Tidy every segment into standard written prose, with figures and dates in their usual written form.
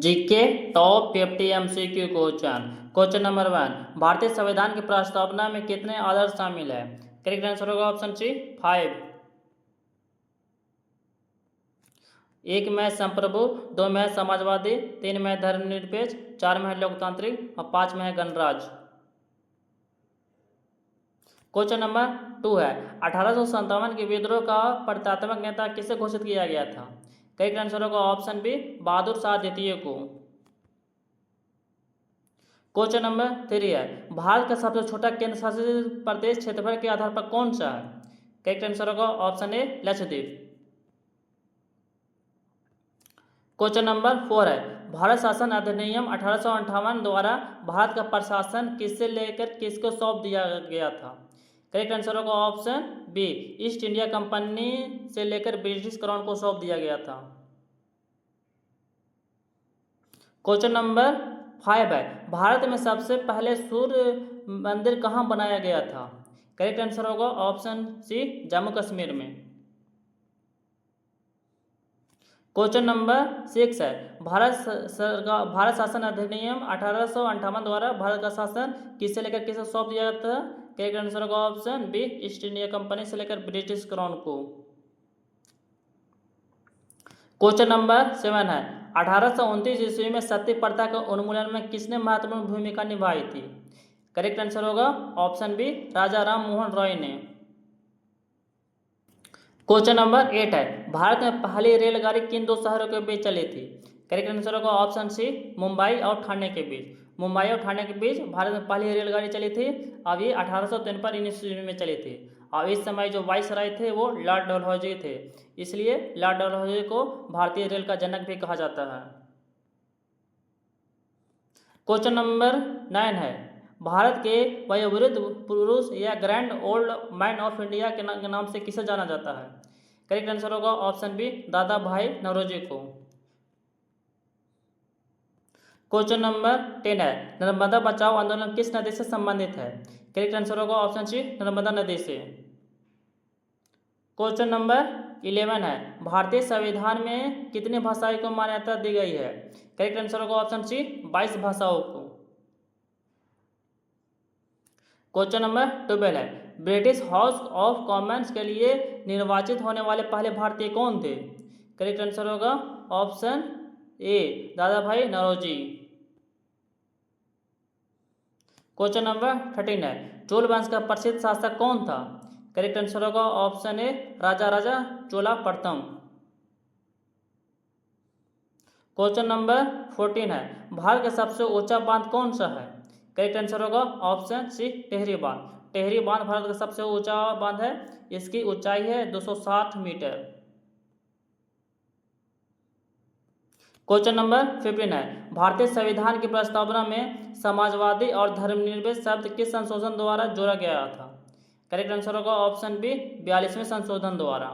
GK top 50 MCQ question. Question number 1, भारतीय संविधान की प्रस्तावना में कितने आदर्श शामिल है? करेक्ट आंसर होगा ऑप्शन सी 5। 1 में संप्रभु, 2 में समाजवादी, 3 में धर्मनिरपेक्ष, 4 में लोकतांत्रिक और 5 में है गणराज्य। क्वेश्चन नंबर 2 है, 1857 के विद्रोह का प्रतीकात्मक नेता किसे घोषित किया गया था? करेक्ट आंसर होगा ऑप्शन बी बहादुर शाह द्वितीय को। क्वेश्चन नंबर 3 है, भारत का सबसे छोटा केंद्र शासित प्रदेश क्षेत्रफल के आधार पर कौन सा है? करेक्ट आंसर होगा option A Lakshadweep. Question number 4 है, भारत शासन अधिनियम 1858 द्वारा भारत का प्रशासन किससे लेकर किसको सौंप दिया गया था? करेक्ट आंसर होगा option B East India Company से लेकर ब्रिटिश क्राउन को सौंप दिया गया था। क्वेश्चन नंबर 5 है, भारत में सबसे पहले सूर्य मंदिर कहाँ बनाया गया था? करेक्ट आंसर होगा ऑप्शन सी जम्मू कश्मीर में। क्वेश्चन नंबर 6 है, भारत शासन अधिनियम 1858 द्वारा भारत का शासन किससे लेकर किसे सौंप दिया गया था? करेक्ट आंसर होगा option B East India Company से लेकर ब्रिटिश क्राउन को। क्वेश्चन नंबर 7 है, 1829 ईस्वी में सती प्रथा के उन्मूलन में किसने महत्वपूर्ण भूमिका निभाई थी? करेक्ट आंसर होगा ऑप्शन बी राजा राम मोहन रॉय ने। क्वेश्चन नंबर 8 है, भारत में पहली रेलगाड़ी किन दो शहरों के बीच चली थी? करेक्ट आंसर होगा ऑप्शन सी मुंबई और ठाणे के बीच। मुंबई और ठाणे के बीच भारत में पहली रेलगाड़ी चली थी। अब ये 1853 ईस्वी में चली थी। और इस समय जो वाइसराय थे वो लॉर्ड डलहौजी थे, इसलिए लॉर्ड डलहौजी को भारतीय रेल का जनक भी कहा जाता है। क्वेश्चन नंबर 9 है, भारत के वयोवृद्ध पुरुष या grand old man of India के नाम से किसे जाना जाता है? करेक्ट आंसर होगा ऑप्शन बी दादा भाई नौरोजी को। क्वेश्चन नंबर 10 है, नर्मदा बचाओ आंदोलन किस नदी से संबंधित है? करेक्ट आंसर होगा ऑप्शन सी नर्मदा नदी से। क्वेश्चन नंबर 11 है, भारतीय संविधान में कितनी भाषाओं को मान्यता दी गई है? करेक्ट आंसर होगा ऑप्शन सी 22 भाषाओं को। क्वेश्चन नंबर 12 है, ब्रिटिश हाउस ऑफ कॉमन्स के लिए निर्वाचित होने वाले पहले भारतीय कौन थे? करेक्ट आंसर होगा ऑप्शन ए दादा भाई नौरोजी। क्वेश्चन नंबर 13 है, चोल वंश का प्रसिद्ध शासक कौन था? करेक्ट आंसर होगा ऑप्शन ए राजा राजा चोला प्रथम। क्वेश्चन नंबर 14 है, भारत का सबसे ऊंचा बांध कौन सा है? करेक्ट आंसर होगा ऑप्शन सी टेहरी बांध। टेहरी बांध भारत का सबसे ऊंचा बांध है। इसकी ऊंचाई है 260 मीटर। क्वेश्चन नंबर 15 है, भारतीय संविधान की प्रस्तावना में समाजवादी और धर्मनिरपेक्ष शब्द किस संशोधन द्वारा जोड़ा गया था? करेक्ट आंसर होगा ऑप्शन बी 42वें संशोधन द्वारा।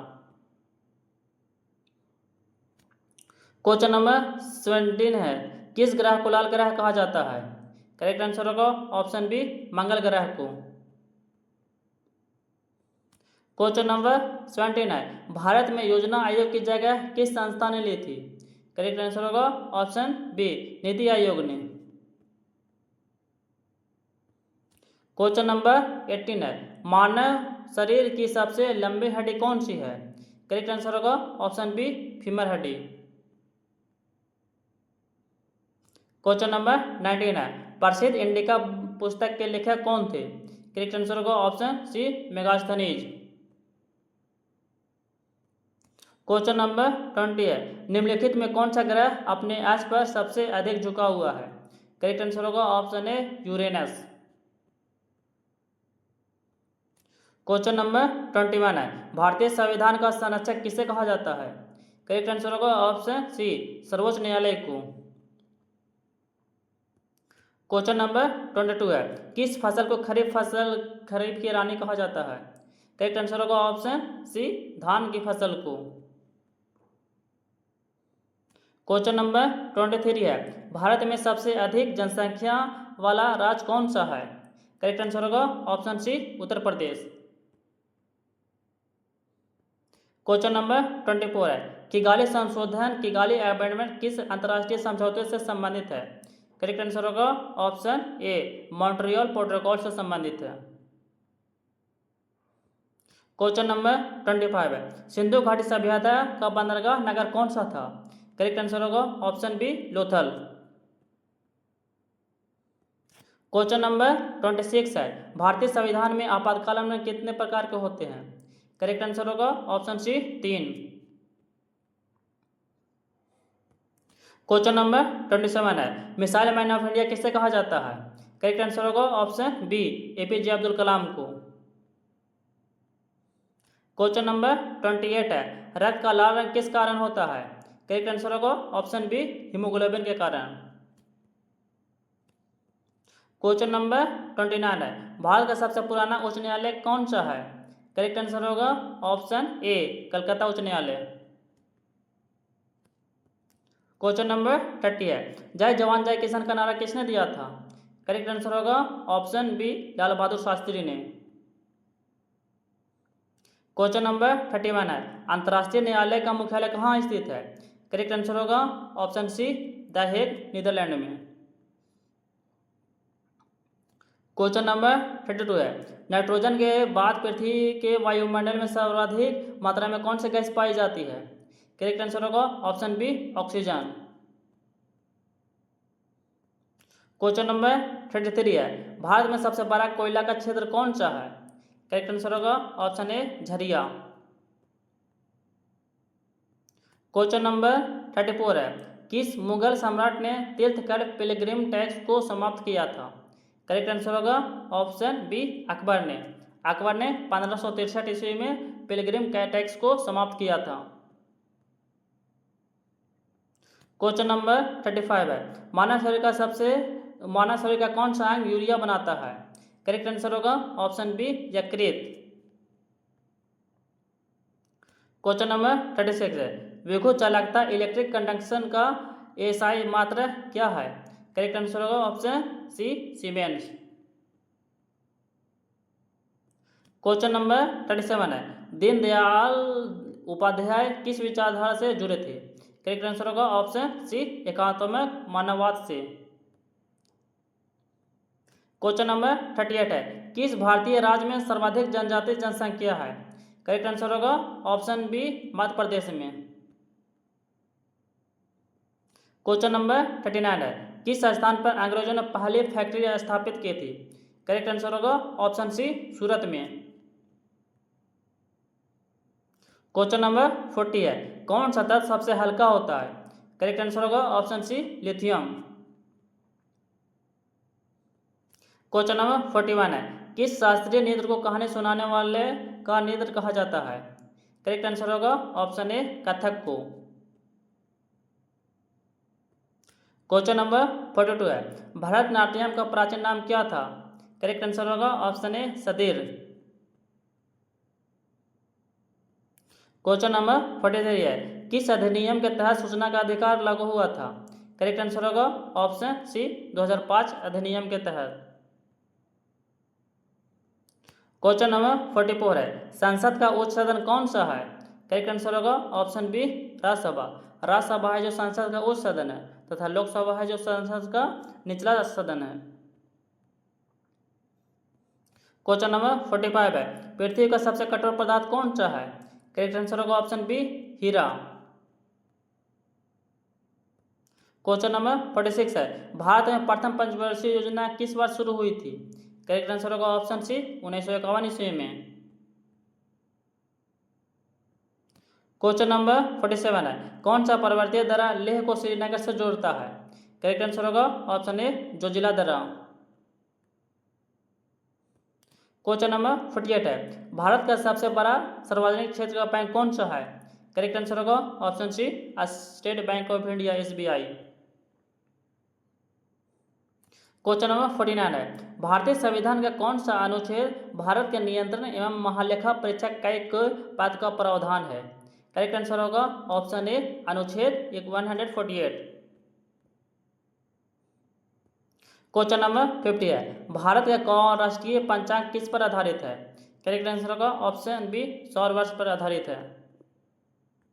क्वेश्चन नंबर 17 है, किस ग्रह को लाल ग्रह कहा जाता है? करेक्ट आंसर होगा ऑप्शन बी मंगल ग्रह को। क्वेश्चन नंबर 17 है, भारत में योजना आयोग की जगह किस संस्था ने ली थी? करेक्ट आंसर होगा ऑप्शन बी नीति आयोग ने। क्वेश्चन नंबर 18 है, मानव शरीर की सबसे लंबी हड्डी कौन सी है? करेक्ट आंसर होगा ऑप्शन बी फीमर हड्डी। क्वेश्चन नंबर 19 है, प्रसिद्ध इंडिका पुस्तक के लेखक कौन थे? करेक्ट आंसर होगा option C Megasthenes. Question number 20 है, निम्नलिखित में कौन सा ग्रह अपने अक्ष पर सबसे अधिक झुका हुआ है? करेक्ट आंसर होगा option A Uranus. Question number 21 है, भारतीय संविधान का संरक्षक किसे कहा जाता है? करेक्ट आंसर होगा ऑप्शन सी सर्वोच्च न्यायालय को। क्वेश्चन नंबर 22 है, किस फसल को खरीफ की रानी कहा जाता है? करेक्ट आंसर होगा ऑप्शन सी धान की फसल को। क्वेश्चन नंबर 23 है, भारत में सबसे अधिक जनसंख्या वाला राज्य कौन सा है? करेक्ट आंसर होगा ऑप्शन सी उत्तर प्रदेश। क्वेश्चन नंबर 24 है, किगाली संशोधन, किगाली अमेंडमेंट किस अंतर्राष्ट्रीय समझौते से संबंधित है? करेक्ट आंसर होगा ऑप्शन ए, मॉन्ट्रियल प्रोटोकॉल से संबंधित है। क्वेश्चन नंबर 25 है, सिंधु घाटी सभ्यता का बंदरगाह नगर कौन सा था? करेक्ट आंसर होगा option B, Lothal. Question number 26 है, भारतीय संविधान में आपातकाल में कितने प्रकार के होते हैं? करेक्ट आंसर होगा ऑप्शन सी, 3। क्वेश्चन नंबर 27 है, मिसाइल मैन ऑफ इंडिया किसे कहा जाता है? करेक्ट आंसर होगा option B, APJ Abdul Kalam को। क्वेश्चन नंबर 28 है, रक्त का लाल रंग किस कारण होता है? करेक्ट आंसर होगा ऑप्शन बी, हीमोग्लोबिन के कारण। क्वेश्चन नंबर 29 है, भारत का सबसे पुराना उच्च न्यायालय कौन सा है? करेक्ट आंसर होगा ऑप्शन ए, कलकत्ता उच्च न्यायालय। क्वेश्चन नंबर 30 है, जय जवान जय किसान का नारा किसने दिया था? करेक्ट आंसर होगा ऑप्शन बी, लाल बहादुर शास्त्री ने। क्वेश्चन नंबर 31 है, अंतर्राष्ट्रीय न्यायालय का मुख्यालय कहाँ स्थित है? करेक्ट आंसर होगा option C, the Hague, Netherland में। क्वेश्चन नंबर 32 है, नाइट्रोजन के बाद पृथ्वी के वायुमंडल में सर्वाधिक मात्रा में कौन सी गैस पाई जाती है? करेक्ट आंसर होगा option B, oxygen. Question number 33 है, भारत में सबसे बड़ा कोयला का क्षेत्र कौन सा है? करेक्ट आंसर होगा option A, Jharia. Question number 34 है, किस मुगल सम्राट ने तीर्थकर पिलग्रिम टैक्स को समाप्त किया था? करेक्ट आंसर होगा ऑप्शन बी, अकबर ने। अकबर ने 1563 ईस्वी में पिलग्रिम टैक्स को समाप्त किया था। क्वेश्चन नंबर 35 है, मानव शरीर का कौन सा अंग यूरिया बनाता है? करेक्ट आंसर होगा ऑप्शन बी, यकृत। क्वेश्चन नंबर 36 है, विद्युत चालकता इलेक्ट्रिक कंडक्शन का एसआई मात्रा क्या है? करेक्ट आंसर होगा option C, siemens. Question number 37 है, दीनदयाल उपाध्याय किस विचारधारा से जुड़े थे? करेक्ट आंसर होगा ऑप्शन सी, एकात्मक मानववाद से। क्वेश्चन नंबर 38 है, किस भारतीय राज्य में सर्वाधिक जनजातीय जनसंख्या है? करेक्ट आंसर होगा ऑप्शन बी, मध्य प्रदेश में। क्वेश्चन नंबर 39 है, किस स्थान पर अंग्रेजों ने पहली फैक्ट्री स्थापित की थी? करेक्ट आंसर होगा ऑप्शन सी, सूरत में। क्वेश्चन नंबर 40 है, कौन सा तत्व सबसे हल्का होता है? करेक्ट आंसर होगा option C, lithium. Question number 41 है, किस शास्त्रीय नृत्य को कहानी सुनाने वाले का नृत्य कहा जाता है? करेक्ट आंसर होगा ऑप्शन ए, कथक को। क्वेश्चन नंबर 42 है, भरतनाट्यम का प्राचीन नाम क्या था? करेक्ट आंसर होगा option A, Sadyr. Question number 43 है, किस अधिनियम के तहत सूचना का अधिकार लागू हुआ था? करेक्ट आंसर होगा ऑप्शन सी, 2005 अधिनियम के तहत। क्वेश्चन नंबर 44 है, संसद का उच्च सदन कौन सा है? करेक्ट आंसर होगा ऑप्शन बी, राज्यसभा। राज्यसभा है जो संसद का उच्च सदन है तथा लोकसभा है जो संसद का निचला सदन है। क्वेश्चन नंबर 45 है, पृथ्वी का सबसे कठोर पदार्थ कौन सा है? करेक्ट आंसर होगा ऑप्शन बी, हीरा। क्वेश्चन नंबर 46 है, भारत में प्रथम पंचवर्षीय योजना किस वर्ष शुरू हुई थी? करेक्ट आंसर होगा ऑप्शन सी, 1951 ईस्वी में। क्वेश्चन नंबर 47 है, कौन सा पर्वतीय दर्रा लेह को श्रीनगर से जोड़ता है? करेक्ट आंसर होगा ऑप्शन ए, जोजिला दर्रा। क्वेश्चन नंबर 48 है, भारत का सबसे बड़ा सार्वजनिक क्षेत्र का बैंक कौन सा है? करेक्ट आंसर होगा option C, State Bank of India, SBI। Question number 49 है, भारतीय संविधान का कौन सा अनुच्छेद भारत के नियंत्रण एवं महालेखा परीक्षक के पद का प्रावधान है? करेक्ट आंसर होगा ऑप्शन ए, अनुच्छेद 148। क्वेश्चन नंबर 50 है, भारत का राष्ट्रीय पंचांग किस पर आधारित है? करेक्ट आंसर होगा ऑप्शन बी, सौर वर्ष पर आधारित है।